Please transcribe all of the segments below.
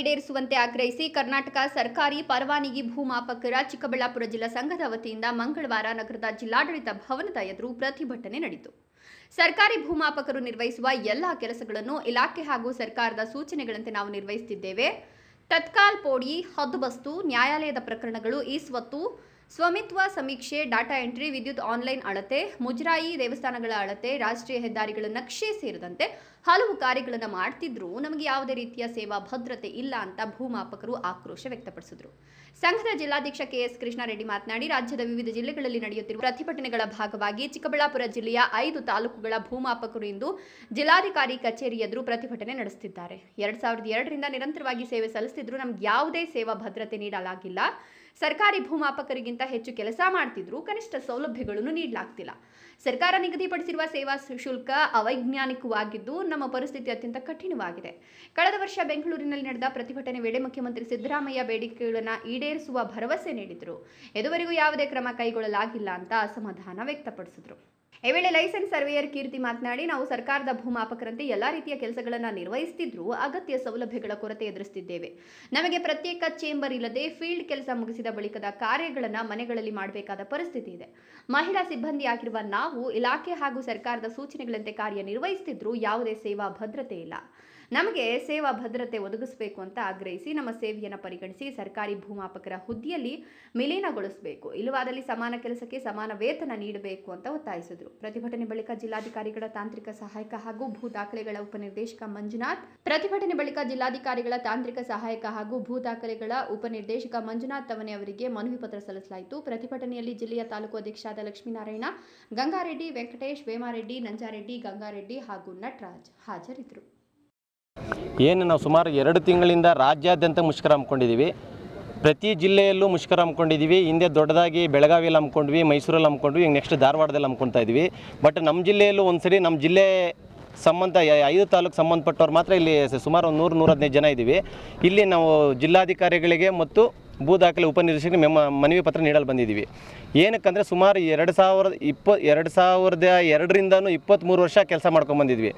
ಈಡೇರಿಸುವಂತೆ ಆಗ್ರಹಿಸಿ ಕರ್ನಾಟಕ ಸರ್ಕಾರಿ ಪರವಾನಗಿ ಭೂಮಾಪಕರ ಚಿಕ್ಕಬಳ್ಳಾಪುರ ಜಿಲ್ಲಾ ಸಂಘದ ವತಿಯಿಂದ ಮಂಗಳವಾರ ನಗರದ ಜಿಲ್ಲಾಡಳಿತ ಭವನದ ಎದುರು ಪ್ರತಿಭಟನೆ ನಡೆಯಿತು. ಸರ್ಕಾರಿ ಭೂಮಾಪಕರು ನಿರ್ವಹಿಸುವ ಎಲ್ಲ ಕೆಲಸಗಳನ್ನು ಇಲಾಖೆ ಹಾಗೂ ಸರ್ಕಾರದ ಸೂಚನೆಗಳಂತೆ ನಾವು ನಿರ್ವಹಿಸುತ್ತಿದ್ದೇವೆ. ತತ್ಕಾಲ್ ಪೋಡಿ, ಹದ್ದುಬಸ್ತು, ನ್ಯಾಯಾಲಯದ ಪ್ರಕರಣಗಳು, ಈ ಸ್ವತ್ತು ಸ್ವಾಮಿತ್ವ ಸಮೀಕ್ಷೆ, ಡಾಟಾ ಎಂಟ್ರಿ, ವಿದ್ಯುತ್ ಆನ್ಲೈನ್ ಅಳತೆ, ಮುಜರಾಯಿ, ದೇವಸ್ಥಾನಗಳ ಅಳತೆ, ರಾಷ್ಟ್ರೀಯ ಹೆದ್ದಾರಿಗಳ ನಕ್ಷೆ ಸೇರಿದಂತೆ ಹಲವು ಕಾರ್ಯಗಳನ್ನು ಮಾಡ್ತಿದ್ರು ನಮಗೆ ಯಾವುದೇ ರೀತಿಯ ಸೇವಾ ಭದ್ರತೆ ಇಲ್ಲ ಅಂತ ಭೂಮಾಪಕರು ಆಕ್ರೋಶ ವ್ಯಕ್ತಪಡಿಸಿದರು. ಸಂಘದ ಜಿಲ್ಲಾಧ್ಯಕ್ಷ ಕೆಎಸ್ ಕೃಷ್ಣಾರೆಡ್ಡಿ ಮಾತನಾಡಿ, ರಾಜ್ಯದ ವಿವಿಧ ಜಿಲ್ಲೆಗಳಲ್ಲಿ ನಡೆಯುತ್ತಿರುವ ಪ್ರತಿಭಟನೆಗಳ ಭಾಗವಾಗಿ ಚಿಕ್ಕಬಳ್ಳಾಪುರ ಜಿಲ್ಲೆಯ 5 ತಾಲೂಕುಗಳ ಭೂಮಾಪಕರು ಇಂದು ಜಿಲ್ಲಾಧಿಕಾರಿ ಕಚೇರಿ ಎದುರು ಪ್ರತಿಭಟನೆ ನಡೆಸುತ್ತಿದ್ದಾರೆ. 2002ರಿಂದ ನಿರಂತರವಾಗಿ ಸೇವೆ ಸಲ್ಲಿಸುತ್ತಿದ್ರು ನಮ್ಗೆ ಯಾವುದೇ ಸೇವಾ ಭದ್ರತೆ ನೀಡಲಾಗಿಲ್ಲ. ಸರ್ಕಾರಿ ಭೂಮಾಪಕರಿಗಿಂತ ಹೆಚ್ಚು ಕೆಲಸ ಮಾಡ್ತಿದ್ರು, ಕನಿಷ್ಠ ಸೌಲಭ್ಯಗಳನ್ನು ನೀಡಲಾಗ್ತಿಲ್ಲ. ಸರ್ಕಾರ ನಿಗದಿಪಡಿಸಿರುವ ಸೇವಾ ಶುಲ್ಕ ಅವೈಜ್ಞಾನಿಕವಾಗಿದ್ದು ನಮ್ಮ ಪರಿಸ್ಥಿತಿ ಅತ್ಯಂತ ಕಠಿಣವಾಗಿದೆ. ಕಳೆದ ವರ್ಷ ಬೆಂಗಳೂರಿನಲ್ಲಿ ನಡೆದ ಪ್ರತಿಭಟನೆ ವೇಳೆ ಮುಖ್ಯಮಂತ್ರಿ ಸಿದ್ದರಾಮಯ್ಯ ಬೇಡಿಕೆಗಳನ್ನು ಈಡೇರಿಸುವ ಭರವಸೆ ನೀಡಿದ್ರು. ಇದುವರೆಗೂ ಯಾವುದೇ ಕ್ರಮ ಕೈಗೊಳ್ಳಲಾಗಿಲ್ಲ ಅಂತ ಅಸಮಾಧಾನ ವ್ಯಕ್ತಪಡಿಸಿದ್ರು. ಈ ವೇಳೆ ಲೈಸೆನ್ಸ್ ಸರ್ವೇಯರ್ ಕೀರ್ತಿ ಮಾತನಾಡಿ, ನಾವು ಸರ್ಕಾರದ ಭೂಮಾಪಕರಂತೆ ಎಲ್ಲಾ ರೀತಿಯ ಕೆಲಸಗಳನ್ನು ನಿರ್ವಹಿಸುತ್ತಿದ್ರೂ ಅಗತ್ಯ ಸೌಲಭ್ಯಗಳ ಕೊರತೆ ಎದುರಿಸುತ್ತಿದ್ದೇವೆ. ನಮಗೆ ಪ್ರತ್ಯೇಕ ಚೇಂಬರ್ ಇಲ್ಲದೆ ಫೀಲ್ಡ್ ಕೆಲಸ ಮುಗಿಸಿದ ಬಳಿಕದ ಕಾರ್ಯಗಳನ್ನು ಮನೆಗಳಲ್ಲಿ ಮಾಡಬೇಕಾದ ಪರಿಸ್ಥಿತಿ ಇದೆ. ಮಹಿಳಾ ಸಿಬ್ಬಂದಿಯಾಗಿರುವ ನಾವು ಇಲಾಖೆ ಹಾಗೂ ಸರ್ಕಾರದ ಸೂಚನೆಗಳಂತೆ ಕಾರ್ಯನಿರ್ವಹಿಸುತ್ತಿದ್ರೂ ಯಾವುದೇ ಸೇವಾ ಭದ್ರತೆ ಇಲ್ಲ. ನಮಗೆ ಸೇವಾ ಭದ್ರತೆ ಒದಗಿಸಬೇಕು ಅಂತ ಆಗ್ರಹಿಸಿ ನಮ್ಮ ಸೇವೆಯನ್ನು ಪರಿಗಣಿಸಿ ಸರ್ಕಾರಿ ಭೂಮಾಪಕರ ಹುದ್ದೆಯಲ್ಲಿ ವಿಲೀನಗೊಳಿಸಬೇಕು. ಇಲ್ಲವಾದಲ್ಲಿ ಸಮಾನ ಕೆಲಸಕ್ಕೆ ಸಮಾನ ವೇತನ ನೀಡಬೇಕು ಅಂತ ಒತ್ತಾಯಿಸಿದರು. ಪ್ರತಿಭಟನೆ ಬಳಿಕ ಜಿಲ್ಲಾಧಿಕಾರಿಗಳ ತಾಂತ್ರಿಕ ಸಹಾಯಕ ಹಾಗೂ ಭೂ ದಾಖಲೆಗಳ ಉಪನಿರ್ದೇಶಕ ಮಂಜುನಾಥ್ ತವನೆ ಅವರಿಗೆ ಮನವಿ ಪತ್ರ ಸಲ್ಲಿಸಲಾಯಿತು. ಪ್ರತಿಭಟನೆಯಲ್ಲಿ ಜಿಲ್ಲೆಯ ತಾಲೂಕು ಅಧ್ಯಕ್ಷರಾದ ಲಕ್ಷ್ಮೀನಾರಾಯಣ, ಗಂಗಾರೆಡ್ಡಿ, ವೆಂಕಟೇಶ್, ವೇಮಾರೆಡ್ಡಿ, ನಂಜಾರೆಡ್ಡಿ, ಗಂಗಾರೆಡ್ಡಿ ಹಾಗೂ ನಟರಾಜ್ ಹಾಜರಿದ್ದರು. ನಾವು ಸುಮಾರು 2 ತಿಂಗಳಿಂದ ರಾಜ್ಯಾದ್ಯಂತ ಮುಷ್ಕರ ಹಮ್ಮಿಕೊಂಡಿದ್ದೀವಿ. ಪ್ರತಿ ಜಿಲ್ಲೆಯಲ್ಲೂ ಮುಷ್ಕರ ಹಮ್ಮಿಕೊಂಡಿದ್ದೀವಿ. ಹಿಂದೆ ದೊಡ್ಡದಾಗಿ ಬೆಳಗಾವಿಯಲ್ಲಿ ಹಮ್ಮಿಕೊಂಡ್ವಿ, ಮೈಸೂರಲ್ಲಿ ಹಮ್ಮಿಕೊಂಡ್ವಿ, ಈಗ ನೆಕ್ಸ್ಟ್ ಧಾರವಾಡದಲ್ಲಿ ಹಮ್ಮಿಕೊಳ್ತಾ ಇದ್ದೀವಿ. ಬಟ್ ನಮ್ಮ ಜಿಲ್ಲೆಯಲ್ಲೂ ಒಂದ್ಸರಿ ನಮ್ಮ ಜಿಲ್ಲೆ ಸಂಬಂಧ 5 ತಾಲೂಕು ಸಂಬಂಧಪಟ್ಟವ್ರು ಮಾತ್ರ ಇಲ್ಲಿ ಸುಮಾರು 100-115 ಜನ ಇದ್ದೀವಿ. ಇಲ್ಲಿ ನಾವು ಜಿಲ್ಲಾಧಿಕಾರಿಗಳಿಗೆ ಮತ್ತು ಭೂ ದಾಖಲೆ ಉಪನಿರ್ದೇಶಕರಿಗೆ ಮನವಿ ಪತ್ರ ನೀಡಲು ಬಂದಿದ್ದೀವಿ. ಏನಕ್ಕಂದರೆ ಸುಮಾರು 2002ರಿಂದನೂ 23 ವರ್ಷ ಕೆಲಸ ಮಾಡ್ಕೊಂಬಂದಿದ್ವಿ.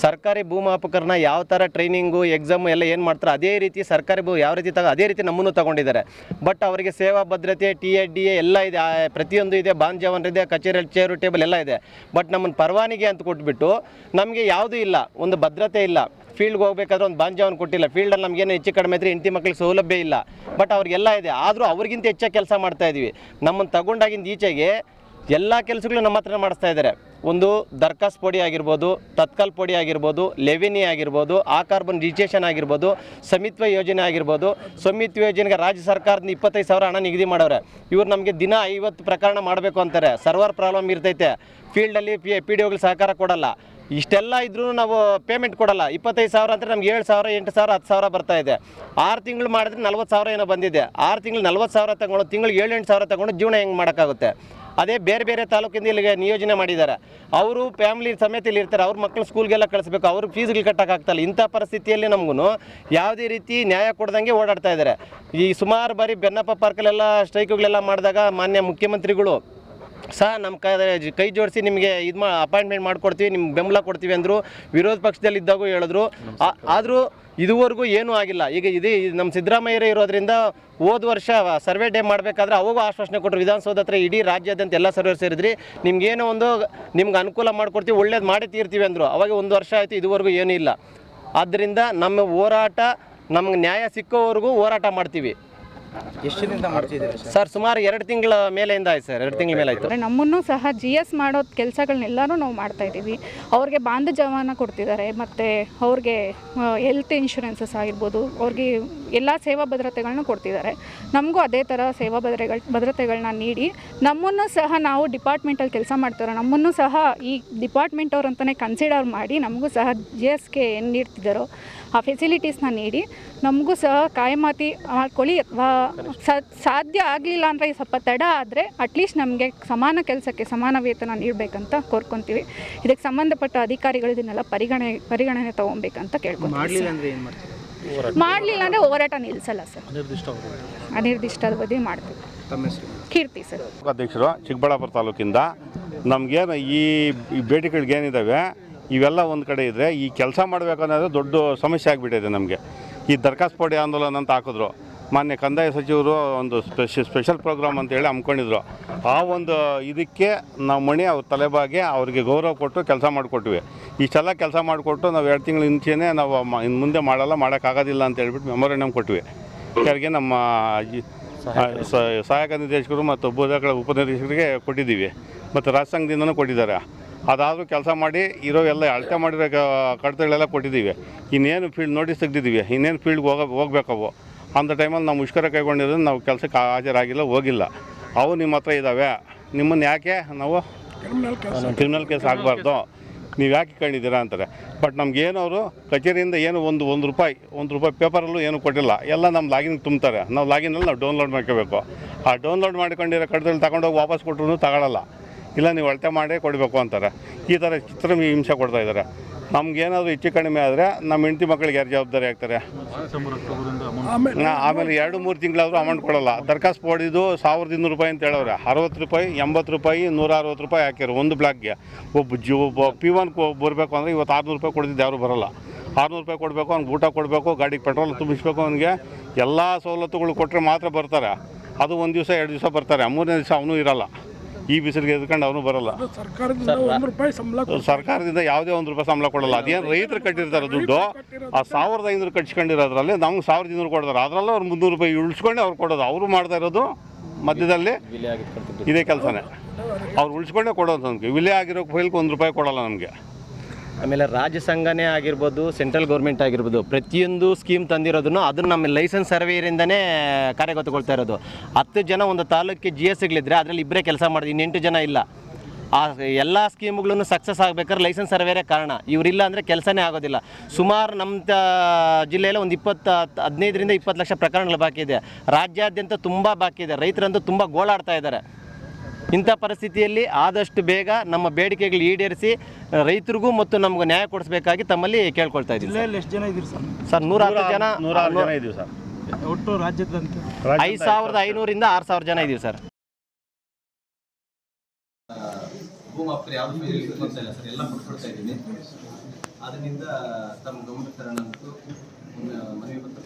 ಸರ್ಕಾರಿ ಭೂಮಾಪಕರನ್ನ ಯಾವ ಥರ ಟ್ರೈನಿಂಗು, ಎಕ್ಸಾಮು ಎಲ್ಲ ಏನು ಮಾಡ್ತಾರೆ ಅದೇ ರೀತಿ ಸರ್ಕಾರಿ ಯಾವ ರೀತಿ ಅದೇ ರೀತಿ ನಮ್ಮನ್ನು ತಗೊಂಡಿದ್ದಾರೆ. ಬಟ್ ಅವರಿಗೆ ಸೇವಾ ಭದ್ರತೆ, TDA ಎಲ್ಲ ಇದೆ, ಪ್ರತಿಯೊಂದು ಇದೆ, ಬಾಂಡ್ ಜವನ್ ಇದೆ, ಕಚೇರಿಯಲ್ಲಿ ಚೇರು ಟೇಬಲ್ ಎಲ್ಲ ಇದೆ. ಬಟ್ ನಮ್ಮನ್ನು ಪರವಾನಗಿ ಅಂತ ಕೊಟ್ಬಿಟ್ಟು ನಮಗೆ ಯಾವುದೂ ಇಲ್ಲ, ಒಂದು ಭದ್ರತೆ ಇಲ್ಲ. ಫೀಲ್ಡ್ಗೆ ಹೋಗ್ಬೇಕಾದ್ರೆ ಒಂದು ಬಾಂಜಾವನ್ನು ಕೊಟ್ಟಿಲ್ಲ. ಫೀಲ್ಡಲ್ಲಿ ನಮಗೇನು ಹೆಚ್ಚು ಕಡಿಮೆ ಇದ್ದರೆ ಹೆಂಡತಿ ಮಕ್ಕಳಿಗೆ ಸೌಲಭ್ಯ ಇಲ್ಲ. ಬಟ್ ಅವ್ರಿಗೆಲ್ಲ ಇದೆ, ಆದರೂ ಅವ್ರಿಗಿಂತ ಹೆಚ್ಚಾಗಿ ಕೆಲಸ ಮಾಡ್ತಾಯಿದ್ವಿ. ನಮ್ಮನ್ನು ತಗೊಂಡಾಗಿಂದ ಈಚೆಗೆ ಎಲ್ಲ ಕೆಲಸಗಳು ನಮ್ಮ ಹತ್ರ ಮಾಡಿಸ್ತಾ ಇದ್ದಾರೆ. ಒಂದು ದರ್ಖಾಸ್ ಪೊಡಿ ಆಗಿರ್ಬೋದು, ತತ್ಕಾಲ್ ಪೊಡಿ ಆಗಿರ್ಬೋದು, ಲೆವಿನಿ ಆಗಿರ್ಬೋದು, ಕಾರ್ಬನ್ ರಿಜಿಸ್ಟ್ರೇಷನ್ ಆಗಿರ್ಬೋದು, ಸಮಿತ್ವ ಯೋಜನೆ ಆಗಿರ್ಬೋದು. ಸಮಿತ್ವ ಯೋಜನೆಗೆ ರಾಜ್ಯ ಸರ್ಕಾರದಿಂದ 25,000 ಹಣ ನಿಗದಿ ಮಾಡವ್ರೆ. ಇವ್ರು ನಮಗೆ ದಿನ 50 ಪ್ರಕರಣ ಮಾಡಬೇಕು ಅಂತಾರೆ. ಸರ್ವರ್ ಪ್ರಾಬ್ಲಮ್ ಇರ್ತೈತೆ, ಫೀಲ್ಡಲ್ಲಿ PDOಗಳು ಸಹಕಾರ ಕೊಡಲ್ಲ. ಇಷ್ಟೆಲ್ಲ ಇದ್ರೂ ನಾವು ಪೇಮೆಂಟ್ ಕೊಡಲ್ಲ. 25,000 ಅಂದರೆ ನಮ್ಗೆ 7,000, 8,000, 10,000 ಬರ್ತಾ ಇದೆ. 6 ತಿಂಗಳು ಮಾಡಿದ್ರೆ 40,000 ಏನೋ ಬಂದಿದೆ. 6 ತಿಂಗಳು 40,000 ತಗೊಂಡು ತಿಂಗಳಿಗೆ 7-8,000 ತಗೊಂಡು ಜೀವನ ಹೆಂಗೆ ಮಾಡೋಕ್ಕಾಗುತ್ತೆ? ಅದೇ ಬೇರೆ ತಾಲೂಕಿಂದ ಇಲ್ಲಿಗೆ ನಿಯೋಜನೆ ಮಾಡಿದ್ದಾರೆ. ಅವರು ಫ್ಯಾಮಿಲಿ ಸಮೇತ ಇಲ್ಲಿ ಇರ್ತಾರೆ, ಅವ್ರ ಮಕ್ಕಳು ಸ್ಕೂಲ್ಗೆಲ್ಲ ಕಳಿಸ್ಬೇಕು, ಅವ್ರ ಫೀಸ್ಗಳು ಕಟ್ಟೋಕ್ಕಾಗ್ತಲ್ಲ. ಇಂಥ ಪರಿಸ್ಥಿತಿಯಲ್ಲಿ ನಮಗೂ ಯಾವುದೇ ರೀತಿ ನ್ಯಾಯ ಕೊಡ್ದಂಗೆ ಓಡಾಡ್ತಾ ಇದ್ದಾರೆ. ಈ ಸುಮಾರು ಬಾರಿ ಬೆನ್ನಪ್ಪ ಪಾರ್ಕಲ್ಲೆಲ್ಲ ಸ್ಟ್ರೈಕ್ಗಳೆಲ್ಲ ಮಾಡಿದಾಗ ಮಾನ್ಯ ಮುಖ್ಯಮಂತ್ರಿಗಳು ನಮ್ಮ ಕೈ ಜೋಡಿಸಿ ನಿಮಗೆ ಅಪಾಯಿಂಟ್ಮೆಂಟ್ ಮಾಡಿಕೊಡ್ತೀವಿ, ನಿಮ್ಗೆ ಬೆಂಬಲ ಕೊಡ್ತೀವಿ ಅಂದರು. ವಿರೋಧ ಪಕ್ಷದಲ್ಲಿದ್ದಾಗೂ ಹೇಳಿದ್ರು. ಆದರೂ ಇದುವರೆಗೂ ಏನೂ ಆಗಿಲ್ಲ. ಈಗ ನಮ್ಮ ಸಿದ್ದರಾಮಯ್ಯರೇ ಇರೋದ್ರಿಂದ ಹೋದ ವರ್ಷ ಸರ್ವೆ ಡೇ ಮಾಡಬೇಕಾದ್ರೆ ಅವಾಗೂ ಆಶ್ವಾಸನೆ ಕೊಟ್ಟರು. ವಿಧಾನಸೌಧ ಹತ್ರ ಇಡೀ ರಾಜ್ಯಾದ್ಯಂತ ಎಲ್ಲ ಸರ್ವೆ ಸೇರಿದ್ರಿ, ನಿಮ್ಗೇನೋ ನಿಮ್ಗೆ ಅನುಕೂಲ ಮಾಡಿಕೊಡ್ತೀವಿ, ಒಳ್ಳೇದು ಮಾಡಿ ತೀರ್ತೀವಿ ಅಂದರು. ಅವಾಗ 1 ವರ್ಷ ಆಯಿತು, ಇದುವರೆಗೂ ಏನೂ ಇಲ್ಲ. ಆದ್ದರಿಂದ ನಮ್ಮ ಹೋರಾಟ ನಮ್ಗೆ ನ್ಯಾಯ ಸಿಕ್ಕೋವರೆಗೂ ಹೋರಾಟ ಮಾಡ್ತೀವಿ. ಎಷ್ಟು ದಿನದಿಂದ ಮಾಡ್ತಿದ್ದೀರಿ ಸರ್? ಸುಮಾರು 2 ತಿಂಗಳ ಮೇಲೆಯಿಂದ ಆಯ್ತು ಸರ್. 2 ತಿಂಗಳ ಮೇಲೆ ಆಯಿತು. ನಮ್ಮನ್ನು ಸಹ GS ಮಾಡೋದು ಕೆಲಸಗಳನ್ನೆಲ್ಲರೂ ನಾವು ಮಾಡ್ತಾಯಿದ್ದೀವಿ. ಅವ್ರಿಗೆ ಬಾಂಧ ಜವಾನ ಕೊಡ್ತಿದ್ದಾರೆ, ಮತ್ತು ಅವ್ರಿಗೆ ಹೆಲ್ತ್ ಇನ್ಶೂರೆನ್ಸಸ್ ಆಗಿರ್ಬೋದು, ಅವ್ರಿಗೆ ಎಲ್ಲ ಸೇವಾ ಭದ್ರತೆಗಳನ್ನ ಕೊಡ್ತಿದ್ದಾರೆ. ನಮಗೂ ಅದೇ ಥರ ಸೇವಾ ಭದ್ರತೆಗಳನ್ನ ನೀಡಿ ನಮ್ಮನ್ನು ಸಹ, ನಾವು ಡಿಪಾರ್ಟ್ಮೆಂಟಲ್ಲಿ ಕೆಲಸ ಮಾಡ್ತಾರೆ, ನಮ್ಮನ್ನು ಸಹ ಈ ಡಿಪಾರ್ಟ್ಮೆಂಟ್ ಅವ್ರು ಅಂತಲೇ ಕನ್ಸಿಡರ್ ಮಾಡಿ ನಮಗೂ ಸಹ GSಗೆ ಏನು ನೀಡ್ತಿದ್ದಾರೋ ಆ ಫೆಸಿಲಿಟೀಸ್ನ ನೀಡಿ ನಮಗೂ ಸಹ ಕಾಯಮಾತಿ ಮಾಡ್ಕೊಳ್ಳಿ. ಅಥವಾ ಸಾಧ್ಯ ಆಗಲಿಲ್ಲ ಅಂದರೆ ಸ್ವಲ್ಪ ತಡ ಆದರೆ ಅಟ್ಲೀಸ್ಟ್ ನಮಗೆ ಸಮಾನ ಕೆಲಸಕ್ಕೆ ಸಮಾನ ವೇತನ ನೀಡಬೇಕಂತ ಕೋರ್ಕೊತೀವಿ. ಇದಕ್ಕೆ ಸಂಬಂಧಪಟ್ಟ ಅಧಿಕಾರಿಗಳು ಇದನ್ನೆಲ್ಲ ಪರಿಗಣನೆ ತೊಗೊಬೇಕಂತ ಕೇಳ್ಕೊತೀವಿ. ಮಾಡಲಿಲ್ಲ ಅಂದರೆ ಹೋರಾಟ ನಿಲ್ಲಿಸಲ್ಲ ಸರ್, ಅನಿರ್ದಿಷ್ಟ ಅವಧಿ ಮಾಡ್ತೀವಿ. ಕೀರ್ತಿ ಸರ್, ಅಧ್ಯಕ್ಷರು, ಚಿಕ್ಕಬಳ್ಳಾಪುರ ತಾಲೂಕಿಂದ. ನಮಗೇನು ಈ ಬೇಡಿಕೆಗಳಿಗೇನಿದ್ದಾವೆ ಇವೆಲ್ಲ ಒಂದು ಕಡೆ ಇದ್ದರೆ ಈ ಕೆಲಸ ಮಾಡಬೇಕು ಅನ್ನೋದು ದೊಡ್ಡ ಸಮಸ್ಯೆ ಆಗಿಬಿಟ್ಟಿದೆ ನಮಗೆ. ಈ ದರ್ಖಾಸ್ತು ಪೋಡಿ ಆಂದೋಲನ ಅಂತ ಹಾಕಿದ್ರು. ಮಾನ್ಯ ಕಂದಾಯ ಸಚಿವರು ಒಂದು ಸ್ಪೆಷಲ್ ಪ್ರೋಗ್ರಾಮ್ ಅಂತೇಳಿ ಹಮ್ಮಿಕೊಂಡಿದ್ರು. ಆ ಒಂದು ಇದಕ್ಕೆ ನಾವು ಮಣಿ ಅವ್ರ ತಲೆಬಾಗಿ ಅವ್ರಿಗೆ ಗೌರವ ಕೊಟ್ಟು ಕೆಲಸ ಮಾಡಿಕೊಟ್ವಿ. ಇಷ್ಟೆಲ್ಲ ಕೆಲಸ ಮಾಡಿಕೊಟ್ಟು ನಾವು 2 ತಿಂಗಳ ಮುಂಚೆನೇ ನಾವು ಇನ್ನು ಮುಂದೆ ಮಾಡೋಕ್ಕಾಗೋದಿಲ್ಲ ಅಂತ ಹೇಳ್ಬಿಟ್ಟು ಮೆಮೊರಂಡಮ್ ಕೊಟ್ವಿ. ಯಾರಿಗೆ ನಮ್ಮ ಸಹಾಯಕ ನಿರ್ದೇಶಕರು ಮತ್ತು ಉಪನಿರ್ದೇಶಕರಿಗೆ ಕೊಟ್ಟಿದ್ದೀವಿ, ಮತ್ತು ರಾಜ್ಯ ಸಂಘದಿಂದನೂ ಕೊಟ್ಟಿದ್ದಾರೆ. ಅದಾದರೂ ಕೆಲಸ ಮಾಡಿ ಇರೋ ಎಲ್ಲ ಅಳತೆ ಮಾಡಿರೋ ಕಡತಗಳೆಲ್ಲ ಕೊಟ್ಟಿದ್ದೀವಿ. ಇನ್ನೇನು ಫೀಲ್ಡ್ ನೋಟಿಸ್ ತೆಗೆದಿದ್ದೀವಿ, ಇನ್ನೇನು ಫೀಲ್ಡ್ಗೆ ಹೋಗ್ಬೇಕವು. ಅಂಥ ಟೈಮಲ್ಲಿ ನಾವು ಮುಷ್ಕರ ಕೈಗೊಂಡಿರೋದು ನಾವು ಕೆಲಸಕ್ಕೆ ಹಾಜರಾಗಿಲ್ಲ, ಹೋಗಿಲ್ಲ. ಅವು ನಿಮ್ಮ ಹತ್ರ ಇದ್ದಾವೆ, ನಿಮ್ಮನ್ನು ಯಾಕೆ ನಾವು ಕ್ರಿಮಿನಲ್ ಕೇಸ್ ಆಗಬಾರ್ದು, ನೀವು ಯಾಕೆ ಇಟ್ಕೊಂಡಿದ್ದೀರಾ ಅಂತಾರೆ. ಬಟ್ ನಮಗೇನವರು ಕಚೇರಿಯಿಂದ ಏನು ಒಂದು ರೂಪಾಯಿ ಪೇಪರಲ್ಲೂ ಏನು ಕೊಟ್ಟಿಲ್ಲ. ಎಲ್ಲ ನಮ್ಮ ಲಾಗಿನ್ಗೆ ತುಂಬ್ತಾರೆ. ನಾವು ಲಾಗಿನಲ್ಲಿ ನಾವು ಡೌನ್ಲೋಡ್ ಮಾಡ್ಕೋಬೇಕು. ಆ ಡೌನ್ಲೋಡ್ ಮಾಡ್ಕೊಂಡಿರೋ ಕಡತಲ್ಲಿ ತಗೊಂಡೋಗಿ ವಾಪಸ್ ಕೊಟ್ಟರು ತಗೊಳ್ಳಲ್ಲ. ಇಲ್ಲ ನೀವು ಅಳತೆ ಮಾಡೇ ಕೊಡಬೇಕು ಅಂತಾರೆ. ಈ ಥರ ಚಿತ್ರ ಹಿಂಸೆ ಕೊಡ್ತಾಯಿದ್ದಾರೆ. ನಮಗೇನಾದರೂ ಹೆಚ್ಚು ಕಡಿಮೆ ಆದರೆ ನಮ್ಮ ಹೆಂಡತಿ ಮಕ್ಕಳಿಗೆ ಯಾರು ಜವಾಬ್ದಾರಿ ಆಗ್ತಾರೆ? ಆಮೇಲೆ 2-3 ತಿಂಗಳಾದರೂ ಅಮೌಂಟ್ ಕೊಡೋಲ್ಲ. ದರ್ಖಾಸ್ತು ಪೋಡಿದು 1200 ರೂಪಾಯಿ ಅಂತ ಹೇಳೋರೆ. 60 ರೂಪಾಯಿ, 80 ರೂಪಾಯಿ, 160 ರೂಪಾಯಿ ಹಾಕ್ಯಾರ ಒಂದು ಬ್ಲಾಕ್ಗೆ. ಒಬ್ಬ P1 ಬರಬೇಕು ಅಂದರೆ ಇವತ್ತು 600 ರೂಪಾಯಿ ಕೊಡ್ತಿದ್ದು ಯಾರು ಬರೋಲ್ಲ. 600 ರೂಪಾಯಿ ಕೊಡಬೇಕು, ಅವ್ನಿಗೆ ಊಟ ಕೊಡಬೇಕು, ಗಾಡಿಗೆ ಪೆಟ್ರೋಲ್ ತುಂಬಿಸ್ಬೇಕು, ಅವನಿಗೆ ಎಲ್ಲ ಸವಲತ್ತುಗಳು ಕೊಟ್ಟರೆ ಮಾತ್ರ ಬರ್ತಾರೆ. ಅದು 1 ದಿವಸ 2 ದಿವಸ ಬರ್ತಾರೆ, 3ನೇ ದಿವಸ ಅವನು ಇರೋಲ್ಲ. ಈ ಬಿಸಿಲಿಗೆ ಎದ್ಕೊಂಡು ಅವನು ಬರೋಲ್ಲ. ಸರ್ಕಾರದಿಂದ ಯಾವುದೇ 1 ರೂಪಾಯಿ ಸಂಬಳ ಕೊಡಲ್ಲ. ಅದೇನು ರೈತರು ಕಟ್ಟಿರ್ತಾರೆ ದುಡ್ಡು, ಆ 1500 ಕಟ್ಸ್ಕೊಂಡಿರೋದ್ರಲ್ಲಿ ನಮ್ಗೆ 1200 ಕೊಡ್ತಾರೆ. ಅದರಲ್ಲೂ ಅವ್ರು 300 ರೂಪಾಯಿ ಉಳಿಸ್ಕೊಂಡು ಅವ್ರು ಕೊಡೋದು. ಅವರು ಮಾಡ್ತಾ ಇರೋದು ಮಧ್ಯದಲ್ಲಿ ಇದೇ ಕೆಲಸನೇ. ಅವ್ರು ಉಳಿಸ್ಕೊಂಡೇ ಕೊಡೋದು. ನಮಗೆ ವಿಲೆ ಆಗಿರೋ ಫೈಲ್ಗೆ 1 ರೂಪಾಯಿ ಕೊಡೋಲ್ಲ ನಮಗೆ. ಆಮೇಲೆ ರಾಜ್ಯ ಸಂಘನೇ ಆಗಿರ್ಬೋದು, ಸೆಂಟ್ರಲ್ ಗೌರ್ಮೆಂಟ್ ಆಗಿರ್ಬೋದು, ಪ್ರತಿಯೊಂದು ಸ್ಕೀಮ್ ತಂದಿರೋದನ್ನು ಅದನ್ನು ನಮ್ಮ ಲೈಸೆನ್ಸ್ ಸರ್ವೇಯರಿಂದನೇ ಕಾರ್ಯಗತಗೊಳ್ತಾ ಇರೋದು. 10 ಜನ ಒಂದು ತಾಲೂಕಿಗೆ GSಗಳಿದ್ದರೆ ಅದರಲ್ಲಿ 2 ಕೆಲಸ ಮಾಡಿದ್ರು, ಇನ್ನು 8 ಜನ ಇಲ್ಲ. ಆ ಎಲ್ಲ ಸ್ಕೀಮ್ಗಳನ್ನು ಸಕ್ಸಸ್ ಆಗಬೇಕಾದ್ರೆ ಲೈಸೆನ್ಸ್ ಸರ್ವೇರೇ ಕಾರಣ. ಇವರಿಲ್ಲ ಅಂದರೆ ಕೆಲಸನೇ ಆಗೋದಿಲ್ಲ. ಸುಮಾರು ನಮ್ಮ ಜಿಲ್ಲೆಯಲ್ಲಿ ಒಂದು 15ರಿಂದ 20 ಲಕ್ಷ ಪ್ರಕರಣಗಳು ಬಾಕಿ ಇದೆ. ರಾಜ್ಯಾದ್ಯಂತ ತುಂಬ ಬಾಕಿ ಇದೆ. ರೈತರಂತೂ ತುಂಬ ಗೋಳಾಡ್ತಾ ಇದ್ದಾರೆ. ಇಂಥ ಪರಿಸ್ಥಿತಿಯಲ್ಲಿ ಆದಷ್ಟು ಬೇಗ ನಮ್ಮ ಬೇಡಿಕೆಗಳು ಈಡೇರಿಸಿ ರೈತರಿಗೂ ಮತ್ತು ನಮಗೂ ನ್ಯಾಯ ಕೊಡಿಸಬೇಕಾಗಿ ತಮ್ಮಲ್ಲಿ ಕೇಳ್ಕೊಳ್ತಾ ಇದ್ದೀವಿ. ಜಿಲ್ಲೆಯಲ್ಲಿ ಎಷ್ಟು ಜನ ಇದ್ದೀರಿ ಸರ್? ಸರ್ 110 ಜನ, 106 ಜನ ಇದ್ದೀವಿ ಸರ್. ಒಟ್ಟು ರಾಜ್ಯದಂತ 5500ರಿಂದ 6000 ಜನ ಇದ್ದೀವಿ ಸರ್. ಭೂಮಾಪಕರು ಯಾವುದು ಇಲ್ಲ ಸರ್, ಎಲ್ಲ ಕೊಟ್ಕೊಡ್ತಾ ಇದ್ದೀನಿ. ಅದರಿಂದ ತಮ್ಮ ಗಮನಕ್ಕೆ ತರೋಣ ಅಂತ ಮನವಿ ಪತ್ರ